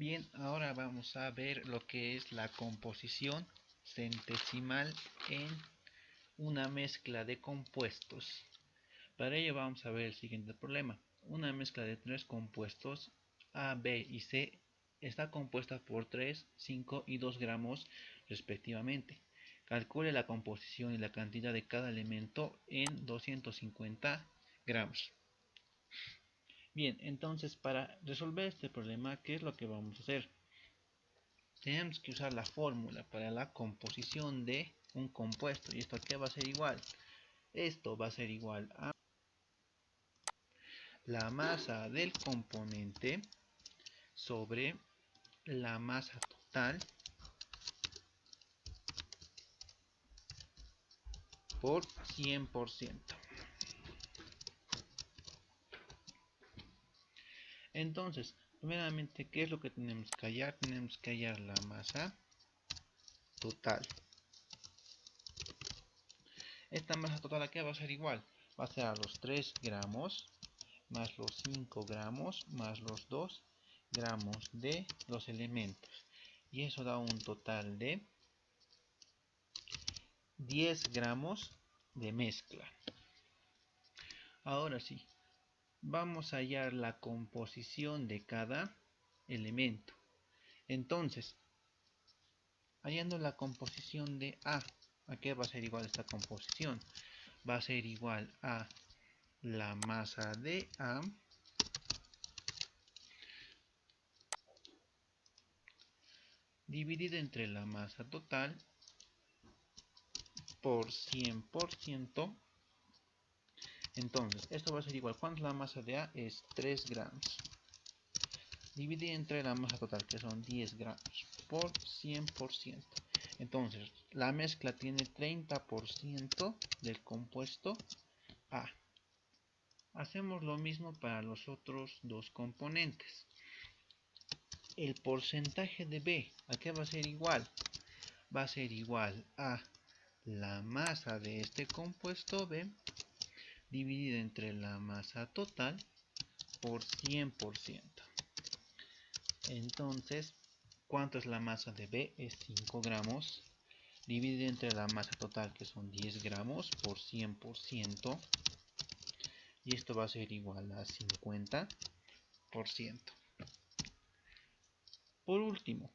Bien, ahora vamos a ver lo que es la composición centesimal en una mezcla de compuestos. Para ello vamos a ver el siguiente problema. Una mezcla de tres compuestos A, B y C está compuesta por 3, 5 y 2 gramos respectivamente. Calcule la composición y la cantidad de cada elemento en 250 gramos. Bien, entonces para resolver este problema, ¿qué es lo que vamos a hacer? Tenemos que usar la fórmula para la composición de un compuesto. ¿Y esto qué va a ser igual? Esto va a ser igual a la masa del componente sobre la masa total por 100%. Entonces, primeramente, ¿qué es lo que tenemos que hallar? Tenemos que hallar la masa total. Esta masa total aquí va a ser igual. Va a ser a los 3 gramos más los 5 gramos más los 2 gramos de los elementos. Y eso da un total de 10 gramos de mezcla. Ahora sí, vamos a hallar la composición de cada elemento. Entonces, hallando la composición de ¿a qué va a ser igual esta composición? Va a ser igual a la masa de A dividida entre la masa total por 100%. Entonces, esto va a ser igual. ¿Cuánto es la masa de A? Es 3 gramos. Dividida entre la masa total, que son 10 gramos, por 100%. Entonces, la mezcla tiene 30% del compuesto A. Hacemos lo mismo para los otros dos componentes. El porcentaje de B, ¿a qué va a ser igual? Va a ser igual a la masa de este compuesto B dividida entre la masa total por 100%. Entonces, ¿cuánto es la masa de B? Es 5 gramos. Dividida entre la masa total, que son 10 gramos, por 100%. Y esto va a ser igual a 50%. Por último,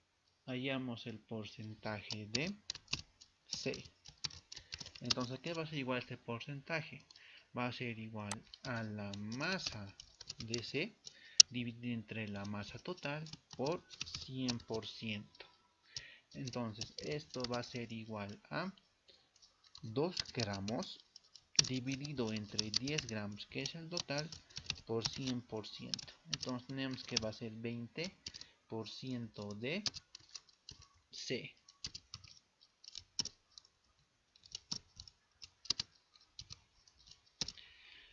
hallamos el porcentaje de C. Entonces, ¿qué va a ser igual a este porcentaje? Va a ser igual a la masa de C dividida entre la masa total por 100%. Entonces, esto va a ser igual a 2 gramos dividido entre 10 gramos, que es el total, por 100%. Entonces, tenemos que va a ser 20% de C.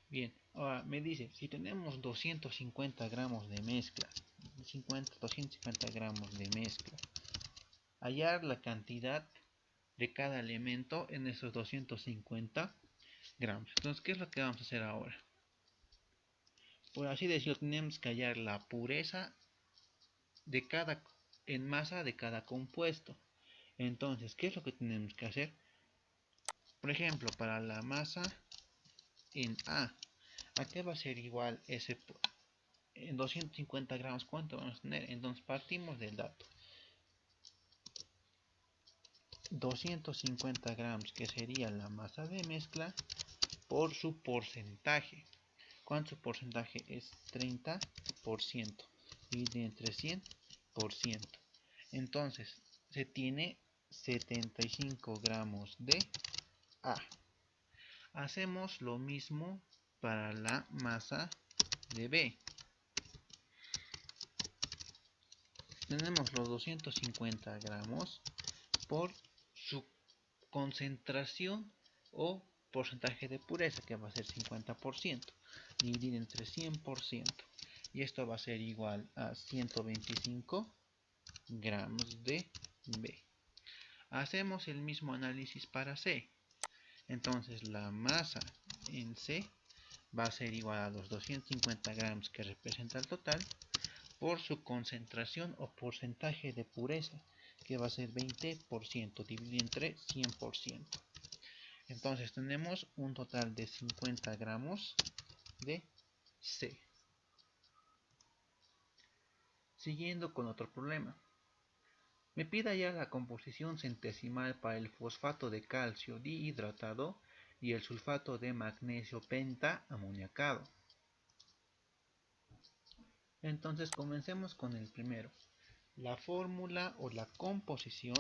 Bien, ahora me dice, si tenemos 250 gramos de mezcla, 250 gramos de mezcla, hallar la cantidad de cada elemento en esos 250 gramos. Entonces, ¿qué es lo que vamos a hacer ahora? Por así decirlo, tenemos que hallar la pureza de cada en masa de cada compuesto. Entonces, ¿qué es lo que tenemos que hacer? Por ejemplo, para la masa en ¿a qué va a ser igual ese en 250 gramos? ¿Cuánto vamos a tener? Entonces partimos del dato. 250 gramos, que sería la masa de mezcla, por su porcentaje. ¿Cuánto porcentaje? Es 30%. Divide entre 100%. Entonces, se tiene 75 gramos de A. Hacemos lo mismo para la masa de B. Tenemos los 250 gramos por su concentración o porcentaje de pureza, que va a ser 50%, dividir entre 100%. Y esto va a ser igual a 125 gramos de B. Hacemos el mismo análisis para C. Entonces la masa en C va a ser igual a los 250 gramos, que representa el total, por su concentración o porcentaje de pureza, que va a ser 20% dividido entre 100%. Entonces tenemos un total de 50 gramos de C. Siguiendo con otro problema. Me pide ya la composición centesimal para el fosfato de calcio dihidratado y el sulfato de magnesio pentaamoniacado. Entonces comencemos con el primero. La fórmula o la composición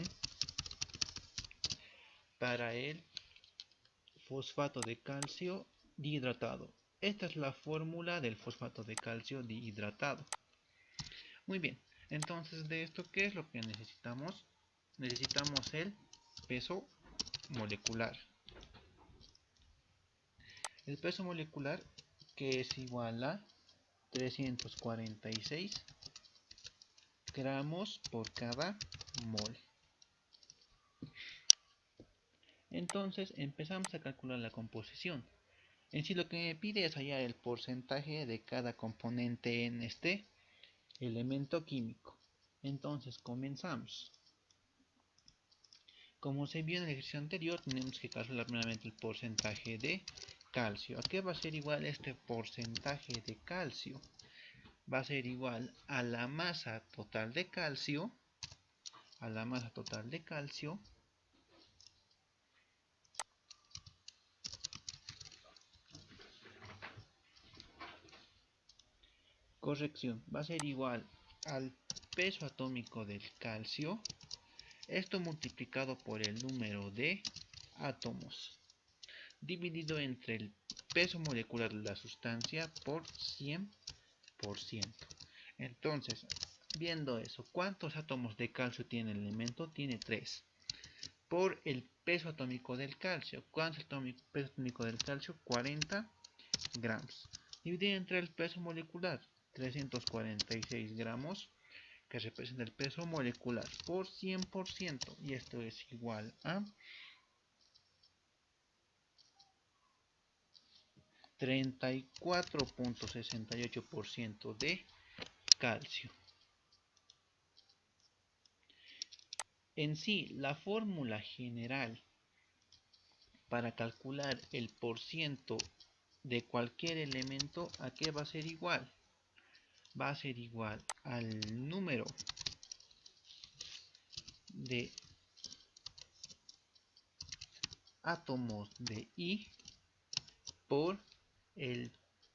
para el fosfato de calcio dihidratado. Esta es la fórmula del fosfato de calcio dihidratado. Muy bien, entonces de esto, ¿qué es lo que necesitamos? Necesitamos el peso molecular. El peso molecular, que es igual a 346 gramos por cada mol. Entonces empezamos a calcular la composición. En sí lo que me pide es hallar el porcentaje de cada componente en este elemento químico. Entonces comenzamos. Como se vio en el ejercicio anterior, tenemos que calcular primeramente el porcentaje de calcio. ¿A qué va a ser igual este porcentaje de calcio? Va a ser igual a la masa total de calcio, va a ser igual al peso atómico del calcio, esto multiplicado por el número de átomos, dividido entre el peso molecular de la sustancia por 100%. Entonces, viendo eso, ¿cuántos átomos de calcio tiene el elemento? Tiene 3. Por el peso atómico del calcio. ¿Cuánto es el peso atómico del calcio? 40 gramos. Dividido entre el peso molecular, 346 gramos, que representa el peso molecular por 100%. Y esto es igual a 34.68% de calcio. En sí, la fórmula general para calcular el porciento de cualquier elemento, ¿a qué va a ser igual? Va a ser igual al número de átomos de I por el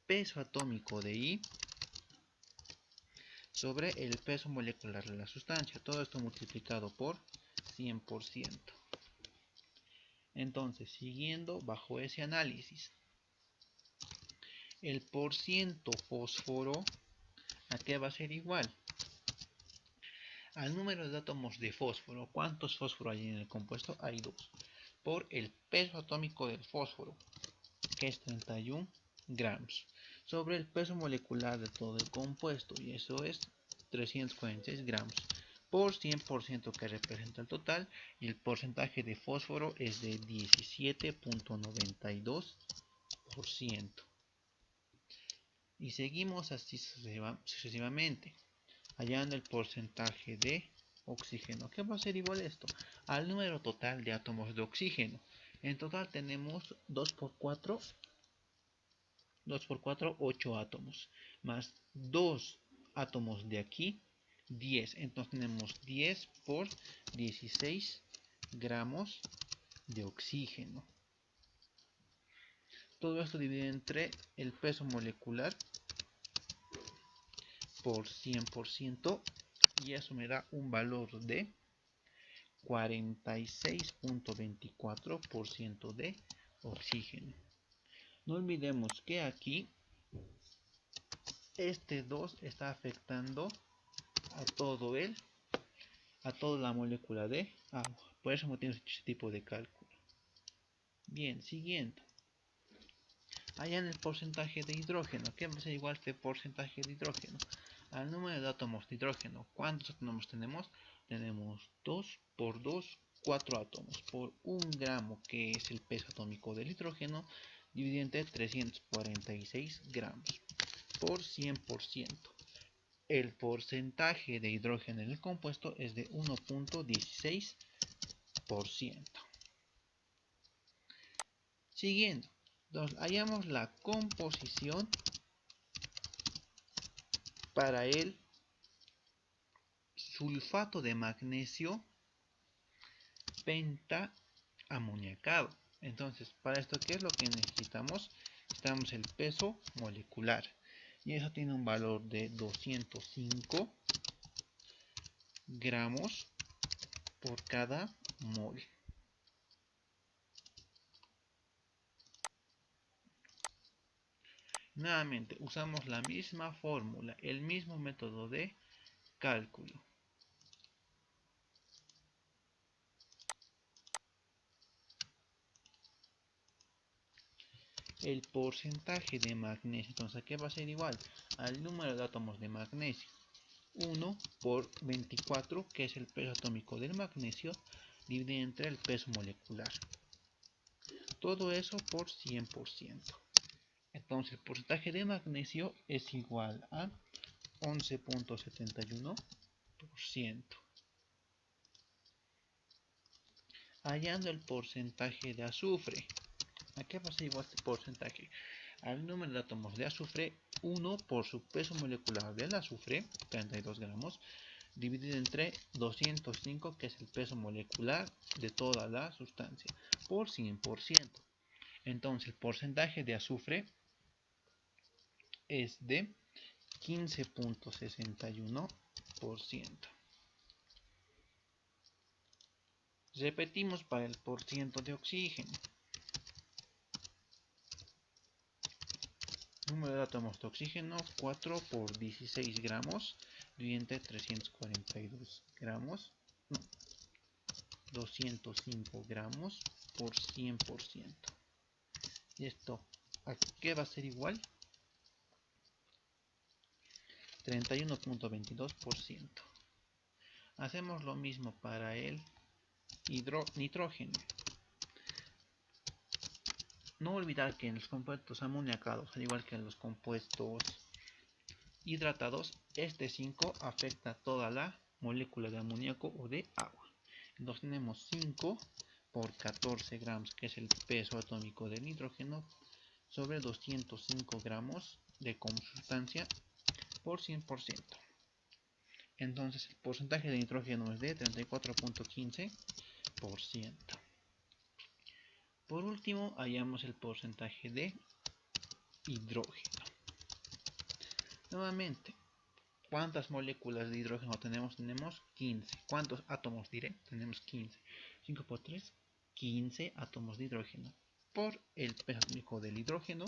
peso atómico de I sobre el peso molecular de la sustancia. Todo esto multiplicado por 100%. Entonces, siguiendo bajo ese análisis, el porciento fósforo, ¿a qué va a ser igual? Al número de átomos de fósforo. ¿Cuántos fósforo hay en el compuesto? Hay 2. Por el peso atómico del fósforo, que es 31 gramos, sobre el peso molecular de todo el compuesto, y eso es 346 gramos, por 100%, que representa el total, y el porcentaje de fósforo es de 17.92%. Y seguimos así sucesivamente, hallando el porcentaje de oxígeno, que va a ser igual a esto, al número total de átomos de oxígeno. En total tenemos 2 por 4, 8 átomos, más 2 átomos de aquí, 10. Entonces tenemos 10 por 16 gramos de oxígeno. Todo esto dividido entre el peso molecular por 100%, y eso me da un valor de 46.24% de oxígeno. No olvidemos que aquí este 2 está afectando a toda la molécula de agua. Por eso hemos tenido este tipo de cálculo. Bien, siguiendo. Allá en el porcentaje de hidrógeno, ¿qué va a ser igual a este porcentaje de hidrógeno? Al número de átomos de hidrógeno. ¿Cuántos átomos tenemos? Tenemos 2 por 2, 4 átomos por 1 gramo, que es el peso atómico del hidrógeno, dividido entre 346 gramos por 100%. el porcentaje de hidrógeno en el compuesto es de 1.16%. Siguiendo, entonces hallamos la composición para el sulfato de magnesio pentaamoniacado. Entonces, para esto, ¿qué es lo que necesitamos? Necesitamos el peso molecular. Y eso tiene un valor de 205 gramos por cada mol. Nuevamente, usamos la misma fórmula, el mismo método de cálculo. El porcentaje de magnesio, entonces aquí va a ser igual al número de átomos de magnesio, 1 por 24, que es el peso atómico del magnesio, dividido entre el peso molecular. Todo eso por 100%. Entonces el porcentaje de magnesio es igual a 11.71%. Hallando el porcentaje de azufre, ¿a qué va a ser igual este porcentaje? Al número de átomos de azufre, 1 por su peso molecular del azufre, 32 gramos, dividido entre 205, que es el peso molecular de toda la sustancia, por 100%. Entonces el porcentaje de azufre es de 15.61%. Repetimos para el porciento de oxígeno. Número de átomos de oxígeno, 4 por 16 gramos, dividido entre 342 gramos, no, 205 gramos por 100%. Y esto, ¿a qué va a ser igual? 31.22%. Hacemos lo mismo para el nitrógeno. No olvidar que en los compuestos amoniacados, al igual que en los compuestos hidratados, este 5 afecta a toda la molécula de amoníaco o de agua. Entonces tenemos 5 por 14 gramos, que es el peso atómico del nitrógeno, sobre 205 gramos de sustancia por 100%. Entonces el porcentaje de nitrógeno es de 34.15%. Por último, hallamos el porcentaje de hidrógeno. Nuevamente, ¿cuántas moléculas de hidrógeno tenemos? Tenemos 15. ¿Cuántos átomos diré? Tenemos 15. 5 por 3, 15 átomos de hidrógeno. Por el peso atómico del hidrógeno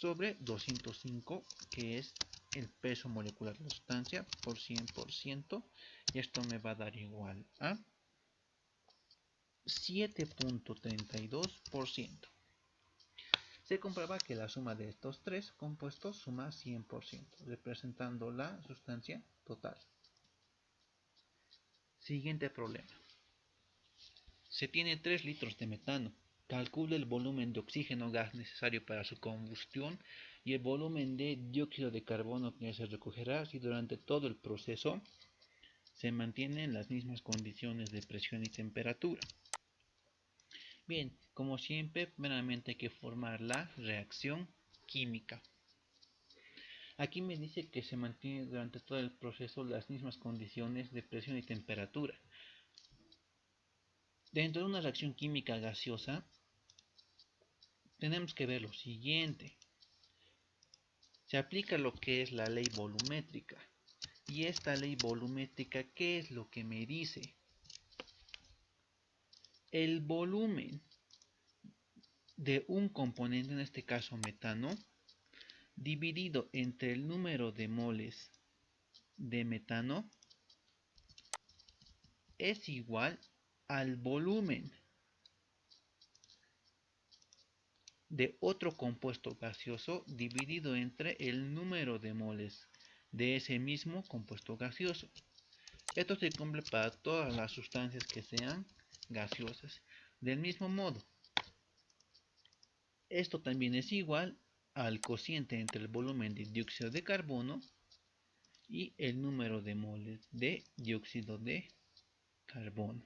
sobre 205, que es el peso molecular de la sustancia, por 100%. Y esto me va a dar igual a 7.32%. Se comprueba que la suma de estos tres compuestos suma 100%, representando la sustancia total. Siguiente problema. Se tiene 3 litros de metano. Calcule el volumen de oxígeno gas necesario para su combustión y el volumen de dióxido de carbono que se recogerá si durante todo el proceso se mantienen las mismas condiciones de presión y temperatura. Bien, como siempre, primeramente hay que formar la reacción química. Aquí me dice que se mantiene durante todo el proceso las mismas condiciones de presión y temperatura. Dentro de una reacción química gaseosa, tenemos que ver lo siguiente. Se aplica lo que es la ley volumétrica. Y esta ley volumétrica, ¿qué es lo que me dice? El volumen de un componente, en este caso metano, dividido entre el número de moles de metano es igual al volumen de otro compuesto gaseoso dividido entre el número de moles de ese mismo compuesto gaseoso. Esto se cumple para todas las sustancias que sean gaseosas. Del mismo modo, esto también es igual al cociente entre el volumen de dióxido de carbono y el número de moles de dióxido de carbono.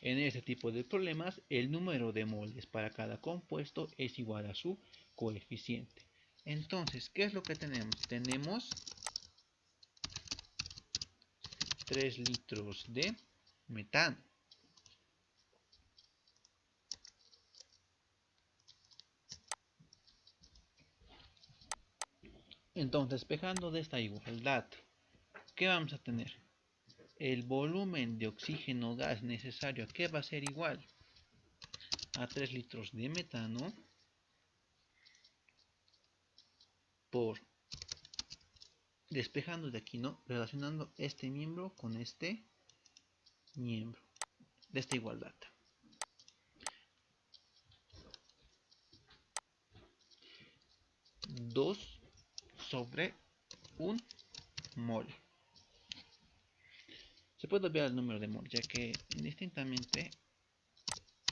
En este tipo de problemas, el número de moles para cada compuesto es igual a su coeficiente. Entonces, ¿qué es lo que tenemos? Tenemos 3 litros de metano. Entonces, despejando de esta igualdad, ¿qué vamos a tener? El volumen de oxígeno gas necesario, ¿qué va a ser igual? A 3 litros de metano por, despejando de aquí, ¿no? Relacionando este miembro con este miembro de esta igualdad. 2 sobre 1 mol. Se puede obviar el número de mol, ya que indistintamente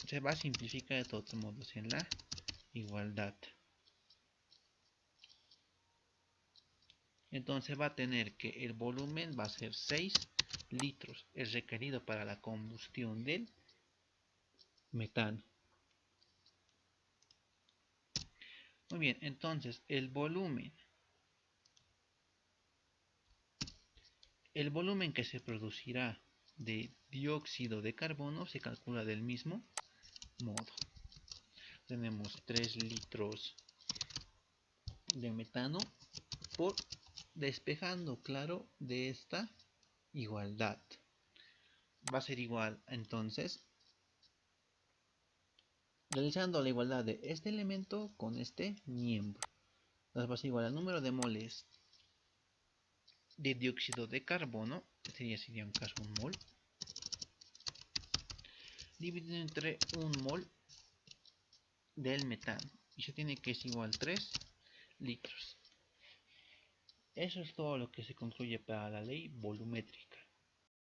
se va a simplificar de todos modos en la igualdad. Entonces va a tener que el volumen va a ser 6 litros, es requerido para la combustión del metano. Muy bien, entonces el volumen que se producirá de dióxido de carbono se calcula del mismo modo. Tenemos 3 litros de metano por, despejando, claro, de esta igualdad. Va a ser igual, entonces, realizando la igualdad de este elemento con este miembro. Entonces va a ser igual al número de moles de dióxido de carbono, sería en caso un mol, dividido entre un mol del metano. Y se tiene que es igual a 3 litros. Eso es todo lo que se concluye para la ley volumétrica.